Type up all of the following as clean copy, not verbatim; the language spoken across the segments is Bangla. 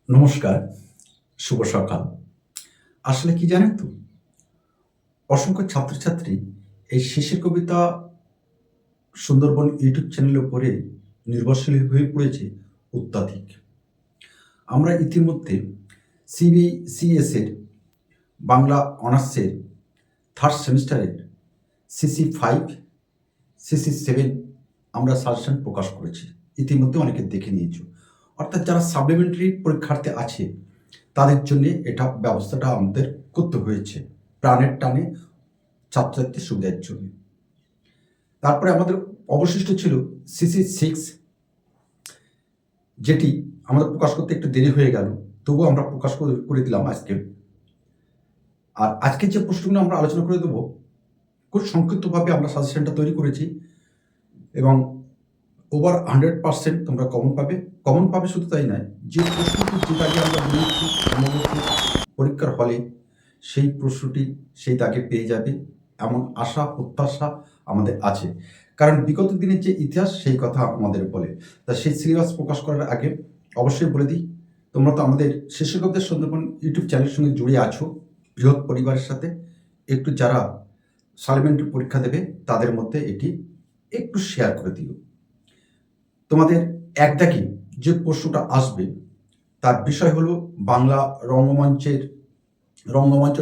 নমস্কার, শুভ সকাল। আসলে কি জানেন তো? অসংখ্য ছাত্রছাত্রী এই শেষের কবিতা সুন্দরবন ইউটিউব চ্যানেলের উপরে নির্ভরশীল হয়ে পড়েছে অত্যাধিক। আমরা ইতিমধ্যে সিবিসিএস এর বাংলা অনার্সের থার্ড সেমিস্টারের সিসি 5, সিসি 7 আমরা সাজেশন প্রকাশ করেছি। ইতিমধ্যে অনেকে দেখে নিয়েছো। অর্থাৎ যারা সাপ্লিমেন্টারি পরীক্ষার্থী আছে তাদের জন্যে এটা ব্যবস্থাটা আমাদের করতে হয়েছে প্রাণের টানে ছাত্রছাত্রীর সুবিধার জন্য। তারপরে আমাদের অবশিষ্ট ছিল সিসি 6, যেটি আমাদের প্রকাশ করতে একটু দেরি হয়ে গেল, তবুও আমরা প্রকাশ করে দিলাম আজকে। আর আজকে যে প্রশ্নগুলো আমরা আলোচনা করে দেবো, খুব সংক্ষিপ্তভাবে আমরা সাজেশনটা তৈরি করেছি এবং ওভার 100% তোমরা কমন পাবে শুধু তাই নয়, যে প্রশ্নটি যে দাগে আমরা বলেছি পরীক্ষার হলে সেই প্রশ্নটি সেই দাগে পেয়ে যাবে এমন আশা প্রত্যাশা আমাদের আছে। কারণ বিগত দিনের যে ইতিহাস সেই কথা আমাদের বলে। তা সেই সিলেবাস প্রকাশ করার আগে অবশ্যই বলে দিই, তোমরা তো আমাদের শিক্ষকদের সুন্দরবন ইউটিউব চ্যানেলের সঙ্গে জুড়ে আছো বৃহৎ পরিবারের সাথে। একটু যারা সাপ্লিমেন্টারি পরীক্ষা দেবে তাদের মধ্যে এটি একটু শেয়ার করে দিও। তোমাদের এক দাগে যে প্রশ্নটা আসবে তার বিষয় হলো বাংলা রঙ্গমঞ্চ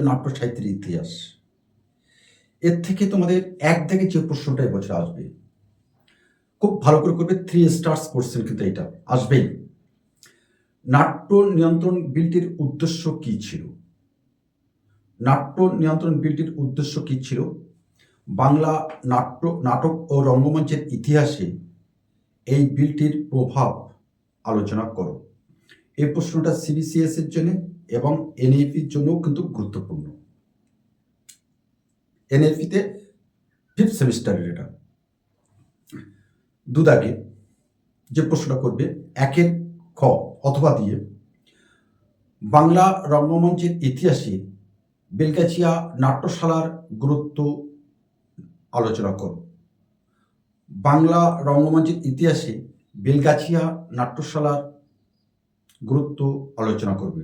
নাট্য সাহিত্যের ইতিহাস। এর থেকে তোমাদের এক দাগে যে প্রশ্নটা এবছর আসবে, খুব ভালো করে করবে, 3 স্টার্স কোশ্চেন কিন্তু এটা আসবেই। নাট্য নিয়ন্ত্রণ বিলটির উদ্দেশ্য কি ছিল? নাট্য নিয়ন্ত্রণ বিলটির উদ্দেশ্য কি ছিল? বাংলা নাটক ও রঙ্গমঞ্চের ইতিহাসে এই বিলটির প্রভাব আলোচনা করো। এই প্রশ্নটা সিবিসিএস এর জন্য এবং এনএফির জন্যও কিন্তু গুরুত্বপূর্ণ। এনএফিতে 5th সেমিস্টারের এটা দুদাগে যে প্রশ্নটা করবে, একের খ অথবা দিয়ে বাংলা রঙ্গমঞ্চের ইতিহাসে বেলগাছিয়া নাট্যশালার গুরুত্ব আলোচনা করো। বাংলা রঙ্গমঞ্চের ইতিহাসে বেলগাছিয়া নাট্যশালার গুরুত্ব আলোচনা করবে।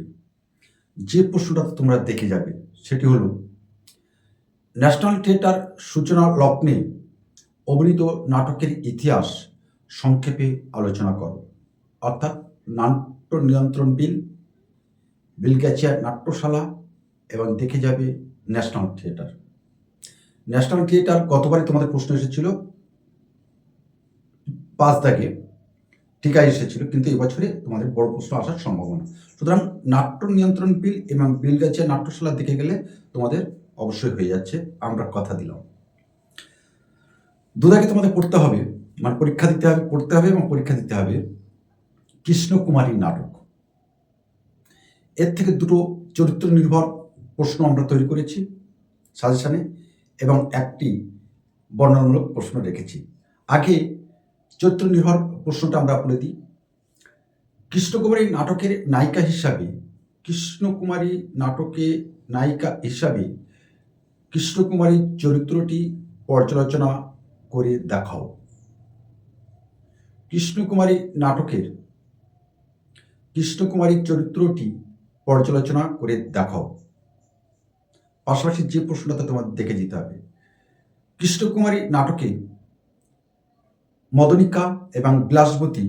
যে প্রশ্নটা তোমরা দেখে যাবে সেটি হলো, ন্যাশনাল থিয়েটার সূচনা লগ্নে অভিনীত নাটকের ইতিহাস সংক্ষেপে আলোচনা করো। অর্থাৎ নাট্য নিয়ন্ত্রণ বিল, বেলগাছিয়া নাট্যশালা এবং দেখে যাবে ন্যাশনাল থিয়েটার। ন্যাশনাল থিয়েটার গতবারে তোমাদের প্রশ্ন এসেছিল 5 দাগে, টিকায় এসেছিল, কিন্তু এবছরে তোমাদের বড় প্রশ্ন আসার সম্ভাবনা। সুতরাং নাট্য নিয়ন্ত্রণ বিল এবং বেলগাছিয়া নাট্যশালা দেখে গেলে তোমাদের অবশ্যই হয়ে যাচ্ছে, আমরা কথা দিলাম। দুদাকে তোমাদের পড়তে হবে, মানে পরীক্ষা দিতে হবে, পড়তে হবে এবং পরীক্ষা দিতে হবে কৃষ্ণকুমারী নাটক। এর থেকে দুটো চরিত্র নির্ভর প্রশ্ন আমরা তৈরি করেছি সাজেশনে এবং একটি বর্ণনামূলক প্রশ্ন রেখেছি। আগে চরিত্র নির্ভর প্রশ্নটা আমরা বলে দিই। কৃষ্ণকুমারী নাটকের নায়িকা হিসাবে কৃষ্ণকুমারী চরিত্রটি পর্যালোচনা করে দেখাও। কৃষ্ণকুমারী চরিত্রটি পর্যালোচনা করে দেখাও। পাশাপাশি যে প্রশ্নটা তোমার দেখে যেতে হবে, কৃষ্ণকুমারী নাটকে মদনিকা এবং বিলাসবতী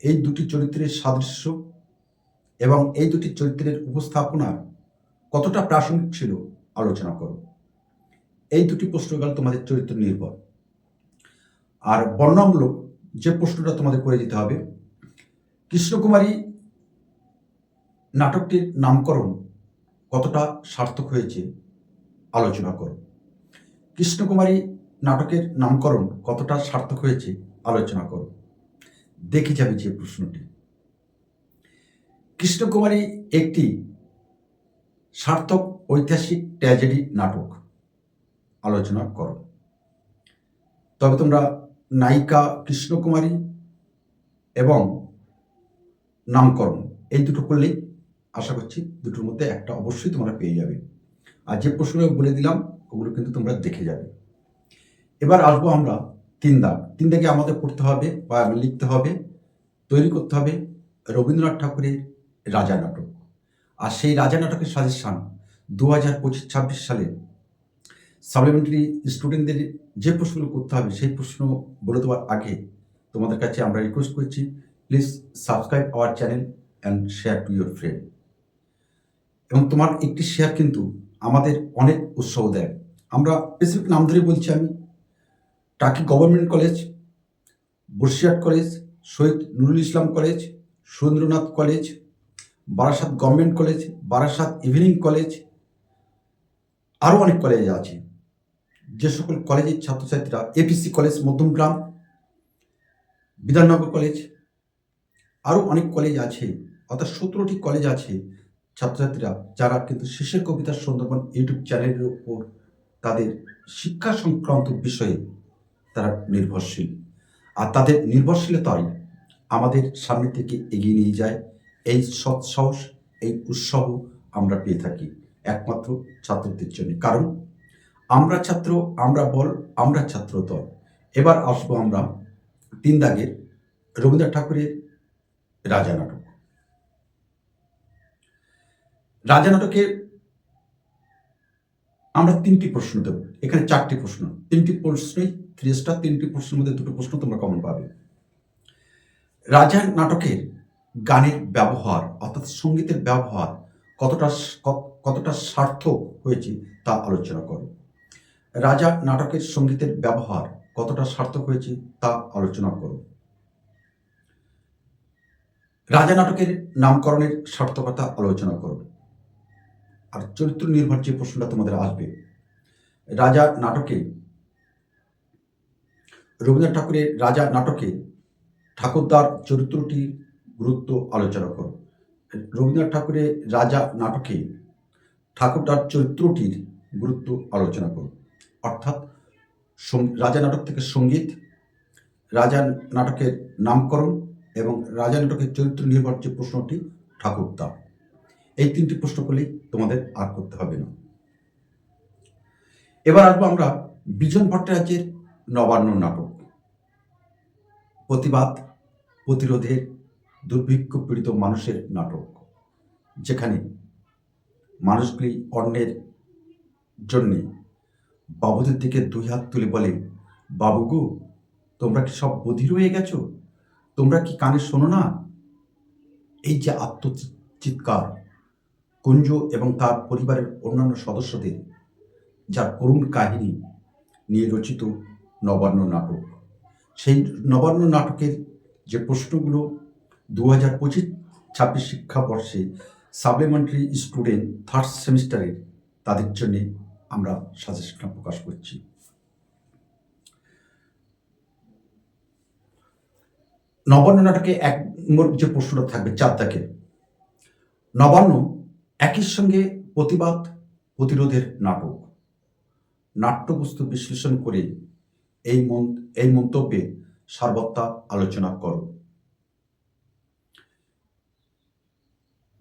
এই দুটি চরিত্রের সাদৃশ্য এবং এই দুটি চরিত্রের উপস্থাপনার কতটা প্রাসঙ্গিক ছিল আলোচনা করো। এই দুটি প্রশ্ন গেল তোমাদের চরিত্র নির্ভর। আর বর্ণনামূলক যে প্রশ্নটা তোমাদের করে দিতে হবে, কৃষ্ণকুমারী নাটকটির নামকরণ কতটা সার্থক হয়েছে আলোচনা করো। কৃষ্ণকুমারী নাটকের নামকরণ কতটা সার্থক হয়েছে আলোচনা করো। দেখে যাবে যে প্রশ্নটি, কৃষ্ণকুমারী একটি সার্থক ঐতিহাসিক ট্র্যাজেডি নাটক আলোচনা করো। তবে তোমরা নায়িকা কৃষ্ণকুমারী এবং নামকরণ এই দুটো করলেই আশা করছি দুটোর মধ্যে একটা অবশ্যই তোমরা পেয়ে যাবে। আর যে প্রশ্নগুলো বলে দিলাম ওগুলো কিন্তু তোমরা দেখে যাবে। এবার আসবো আমরা 3 দাগ। 3 দাগে আমাদের পড়তে হবে বা লিখতে হবে, তৈরি করতে হবে রবীন্দ্রনাথ ঠাকুরের রাজা নাটক। আর সেই রাজা নাটকের সাজেশান 2025-26 সালে সাপ্লিমেন্টারি স্টুডেন্টদের যে প্রশ্নগুলো করতে হবে সেই প্রশ্ন বলে দেওয়ার আগে তোমাদের কাছে আমরা রিকোয়েস্ট করছি, please subscribe our channel and share to your friend. এবং তোমার একটি শেয়ার কিন্তু আমাদের অনেক উৎসাহ দেয়। আমরা স্পেসিফিক নাম ধরে বলছি, আমি Taki government college, Basirhat college, Shahid Nurul Islam college, Surendranath college, Barasat government college, Barasat evening college, আরও অনেক কলেজ আছে। যে সকল কলেজের ছাত্রছাত্রীরা, APC college Madhyamgram, Bidhannagar college, আরও অনেক কলেজ আছে, অর্থাৎ 17টি কলেজ আছে ছাত্রছাত্রীরা যারা কিন্তু শেষের কবিতা সুন্দরবন ইউটিউব চ্যানেলের উপর তাদের শিক্ষা সংক্রান্ত বিষয়ে তারা নির্ভরশীল। আর তাদের নির্ভরশীলতাই আমাদের সামনে থেকে এগিয়ে নিয়ে যায়। এই সৎসাহস, এই উৎসাহ আমরা পেয়ে থাকি একমাত্র ছাত্রদের জন্য। কারণ আমরা ছাত্র, আমরা বল, আমরা ছাত্র দল। এবার আসবো আমরা 3 দাগের রবীন্দ্রনাথ ঠাকুরের রাজা নাটক। রাজা নাটকে আমরা 3টি প্রশ্ন দেব। এখানে 4টি প্রশ্ন, 3টি প্রশ্নই 3 স্টার। 3টি প্রশ্নের মধ্যে 2টো প্রশ্ন তোমরা কমন পাবে। রাজা নাটকের গানের ব্যবহার অর্থাৎ সঙ্গীতের ব্যবহার কতটা সার্থক হয়েছে তা আলোচনা করো। রাজা নাটকের সঙ্গীতের ব্যবহার কতটা সার্থক হয়েছে তা আলোচনা করো। রাজা নাটকের নামকরণের সার্থকতা আলোচনা করো। আর চরিত্র নির্ভর যে প্রশ্নটা তোমাদের আসবে, রাজা নাটকে, রবীন্দ্রনাথ ঠাকুরের রাজা নাটকে ঠাকুরদার চরিত্রটির গুরুত্ব আলোচনা করো। রবীন্দ্রনাথ ঠাকুরের রাজা নাটকে ঠাকুরদার চরিত্রটির গুরুত্ব আলোচনা করো। অর্থাৎ রাজা নাটক থেকে সঙ্গীত, রাজা নাটকের নামকরণ এবং রাজা নাটকের চরিত্র নির্ভর যে প্রশ্নটি ঠাকুরদা, এই 3টি প্রশ্ন করলেই তোমাদের আর করতে হবে না। এবার আসবো আমরা বিজন ভট্টাচার্যের নবান্ন নাটক। প্রতিবাদ, প্রতিরোধের, দুর্ভিক্ষ পীড়িত মানুষের নাটক, যেখানে মানুষগুলি অন্যের জন্যে বাবুদের দিকে 2 হাত তুলে বলে, বাবু গো, তোমরা কি সব বধির হয়ে গেছো? তোমরা কি কানে শোনো না? এই যে আত্মচিৎকার কুঞ্জ এবং তার পরিবারের অন্যান্য সদস্যদের, যার করুণ কাহিনী নিয়ে রচিত নবান্ন নাটক। সেই নবান্ন নাটকের যে প্রশ্নগুলো 2025-26 শিক্ষাবর্ষে সাপ্লিমেন্টারি স্টুডেন্ট 3rd সেমিস্টারের তাদের জন্যে আমরা সাজেশন প্রকাশ করছি। নবান্ন নাটকে 1 নম্বর যে প্রশ্নটা থাকবে 4 দাগের, নবান্ন একই সঙ্গে প্রতিবাদ প্রতিরোধের নাটক। নাট্যবস্তু বিশ্লেষণ করে এই মন্তব্যে সারবত্তা আলোচনা করো।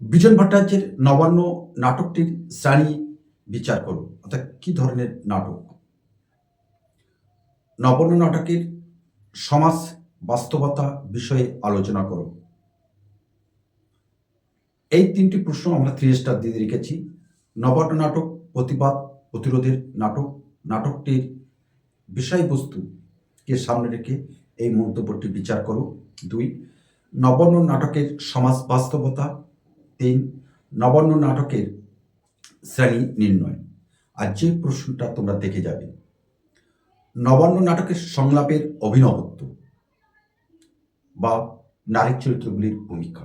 বিজন ভট্টাচার্যের নবান্ন নাটকটির শ্রেণী বিচার করো, অর্থাৎ কি ধরনের নাটক। নবান্ন নাটকের সমাজ বাস্তবতা বিষয়ে আলোচনা করো। এই 3টি প্রশ্ন আমরা 3 স্টার দিয়ে রেখেছি। নবান্ন নাটক প্রতিবাদ প্রতিরোধের নাটক, নাটকটির বিষয়বস্তুকে সামনে রেখে এই মন্তব্যটি বিচার করো। 2, নবান্ন নাটকের সমাজ বাস্তবতা। 3, নবান্ন নাটকের শ্রেণী নির্ণয়। আর যে প্রশ্নটা তোমরা দেখে যাবে, নবান্ন নাটকের সংলাপের অভিনবত্ব বা নারী চরিত্রগুলির ভূমিকা।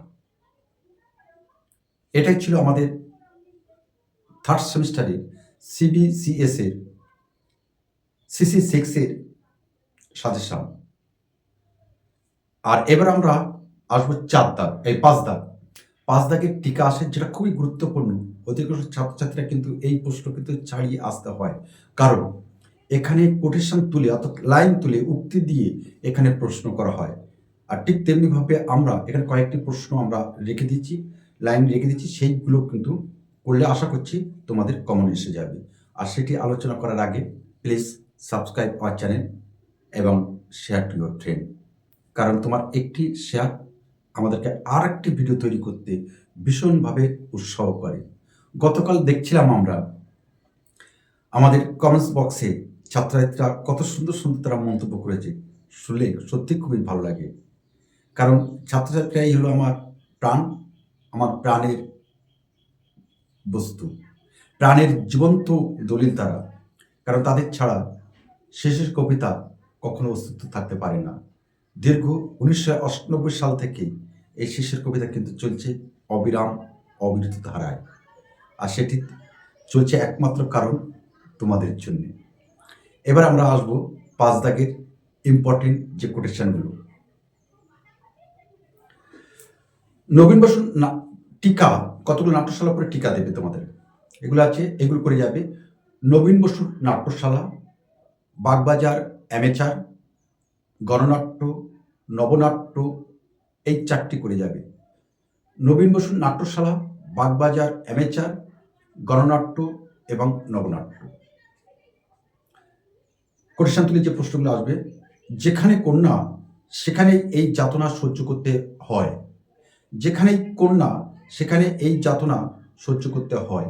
এটাই ছিল আমাদের 3rd সেমিস্টারে CBCS এর CC6 এর সাজেশন। আর এবার আমরা আসবো 4 দাগ, 5 দাগ। 5 দাগের টিকা আসে, যেটা খুবই গুরুত্বপূর্ণ। অধিকাংশ ছাত্রছাত্রীরা কিন্তু এই প্রশ্ন কিন্তু ছাড়িয়ে আসতে হয়, কারণ এখানে কোটেশন তুলে অর্থাৎ লাইন তুলে উক্তি দিয়ে এখানে প্রশ্ন করা হয়। আর ঠিক তেমনিভাবে আমরা এখানে কয়েকটি প্রশ্ন আমরা রেখে দিচ্ছি, লাইন রেখে দিচ্ছি, সেইগুলো কিন্তু করলে আশা করছি তোমাদের কমন এসে যাবে। আর সেটি আলোচনা করার আগে প্লিজ সাবস্ক্রাইব আওয়ার চ্যানেল এবং শেয়ার টু ইউর ফ্রেন্ড, কারণ তোমার একটি শেয়ার আমাদেরকে আর একটি ভিডিও তৈরি করতে ভীষণভাবে উৎসাহ করে। গতকাল দেখছিলাম আমরা আমাদের কমেন্টস বক্সে ছাত্রছাত্রীরা কত সুন্দর সুন্দর তারা মন্তব্য করেছে, শুনলে সত্যি খুবই ভালো লাগে। কারণ ছাত্রছাত্রীরাই হলো আমার প্রাণ, আমার প্রাণের বস্তু, প্রাণের জীবন্ত দলিল তারা। কারণ তাদের ছাড়া শেষের কবিতা কখনো অস্তিত্ব থাকতে পারে না। দীর্ঘ 1998 সাল থেকে এই শেষের কবিতা কিন্তু চলছে অবিরাম অবিরত ধারায়, আর সেটি চলছে একমাত্র কারণ তোমাদের জন্য। এবার আমরা আসবো 5 দাগের ইম্পর্টেন্ট যে কোটেশনগুলো। নবীন বসু টিকা, কতগুলো নাট্যশালা করে টিকা দেবে তোমাদের, এগুলো আছে, এগুলো করে যাবে নবীন বসুর নাট্যশালা, বাগবাজার অ্যামেচার, গণনাট্য, নবনাট্য, এই 4টি করে যাবে। নবীন বসুর নাট্যশালা, বাগবাজার অ্যামেচার, গণনাট্য এবং নবনাট্য। কোটেশন তুলে যে প্রশ্নগুলো আসবে, যেখানে কন্যা সেখানে এই যাতনা সহ্য করতে হয়, যেখানেই কন্যা সেখানে এই যাতনা সহ্য করতে হয়।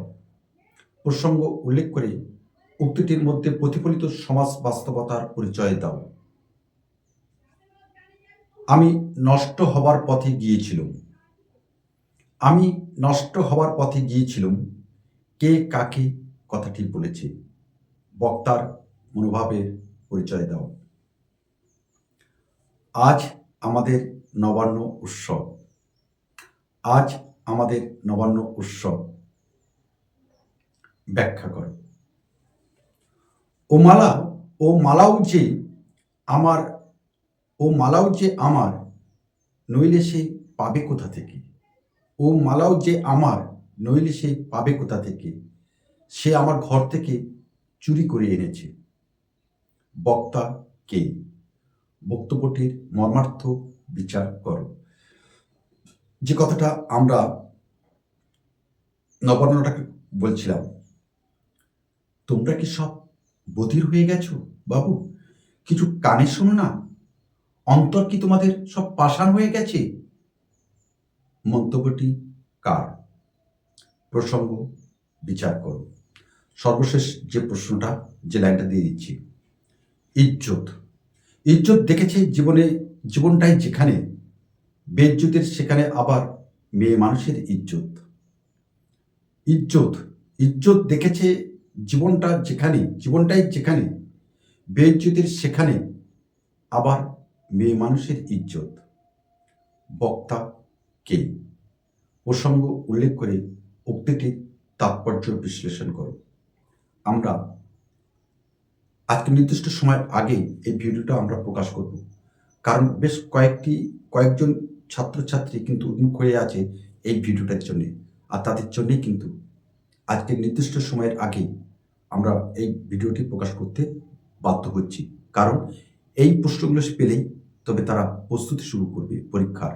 প্রসঙ্গ উল্লেখ করে উক্তিটির মধ্যে প্রতিফলিত সমাজ বাস্তবতার পরিচয় দাও। আমি নষ্ট হবার পথে গিয়েছিলাম, আমি নষ্ট হবার পথে গিয়েছিলাম, কে কাকে কথাটি বলেছে। বক্তার মনোভাবের পরিচয় দাও। আজ আমাদের নবান্ন উৎসব, আজ আমাদের নবান্ন উৎসব ব্যাখ্যা করো। ও মালাও যে আমার, ও মালাও যে আমার, নইলে সে পাবে কোথা থেকে। ও মালাও যে আমার, নইলে সে পাবে কোথা থেকে। সে আমার ঘর থেকে চুরি করে এনেছে। বক্তা কে? বক্তব্যটির মর্মার্থ বিচার করো। যে কথাটা আমরা নবান্নটাকে বলছিলাম, তোমরা কি সব বধির হয়ে গেছো বাবু? কিছু কানে শোনো না? অন্তর কি তোমাদের সব পাষাণ হয়ে গেছে? মন্তব্যটি কার? প্রসঙ্গ বিচার করো। সর্বশেষ যে প্রশ্নটা, যে লাইনটা দিয়ে দিচ্ছি, ইজ্জত। ইজ্জত দেখেছে জীবনটাই যেখানে বেইজ্জতের সেখানে আবার মেয়ে মানুষের ইজ্জত। ইজ্জত দেখেছে জীবনটাই যেখানে বেইজ্জতের সেখানে আবার মেয়ে মানুষের ইজ্জত। বক্তা কে? প্রসঙ্গ উল্লেখ করে উক্তিটির তাৎপর্য বিশ্লেষণ করো। আমরা আজকে নির্দিষ্ট সময়ের আগে এই ভিডিওটা আমরা প্রকাশ করব, কারণ বেশ কয়েকজন ছাত্রছাত্রী কিন্তু উন্মুখ হয়ে আছে এই ভিডিওটার জন্যে, আর তাদের জন্যেই কিন্তু আজকে নির্দিষ্ট সময়ের আগে আমরা এই ভিডিওটি প্রকাশ করতে বাধ্য হচ্ছি। কারণ এই প্রশ্নগুলো পেলেই তবে তারা প্রস্তুতি শুরু করবে পরীক্ষার।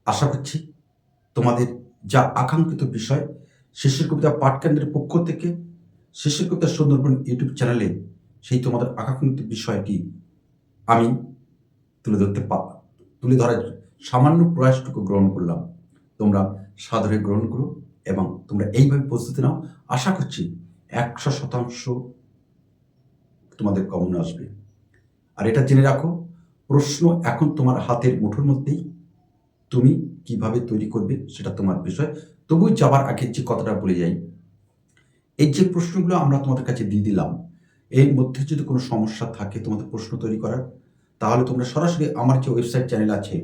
আশা করছি তোমাদের যা আকাঙ্ক্ষিত বিষয়, শেষের কবিতা পাঠকেন্দ্রের পক্ষ থেকে শেষের কবিতা সুন্দরবন ইউটিউব চ্যানেলে সেই তোমাদের আকাঙ্ক্ষিত বিষয়টি আমি তুলে ধরার সামান্য প্রয়াসটুকু গ্রহণ করলাম। তোমরা সাদরে গ্রহণ করো এবং তোমরা এইভাবে প্রস্তুতি নাও। আশা করছি 100% তোমাদের কমন আসবে। আর এটা জেনে রাখো, প্রশ্ন এখন তোমার হাতের মুঠোর মধ্যেই, তুমি কিভাবে তৈরি করবে সেটা তোমার বিষয়। তবু যাবার আগে যে কথাটা বলে যাই, এই যে প্রশ্নগুলো আমরা তোমাদের কাছে দিয়ে দিলাম, এর মধ্যে যদি কোনো সমস্যা থাকে তোমাদের প্রশ্ন তৈরি করার, তাহলে তোমরা সরাসরি আমার যে ওয়েবসাইট চ্যানেল আছে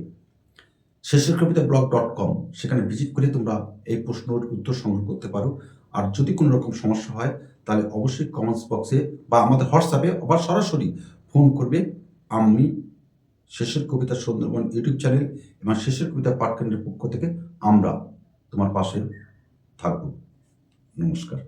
শেষের কবিতা blog.com, সেখানে ভিজিট করে তোমরা এই প্রশ্নের উত্তর সংগ্রহ করতে পারো। আর যদি কোনো রকম সমস্যা হয় তাহলে অবশ্যই কমেন্টস বক্সে বা আমাদের হোয়াটসঅ্যাপে আবার সরাসরি ফোন করবে। আমি শেষের কবিতা সুন্দরবন ইউটিউব চ্যানেল এবং শেষের কবিতা পাঠকেন্দ্রের পক্ষ থেকে আমরা তোমার পাশে থাকব। নমস্কার।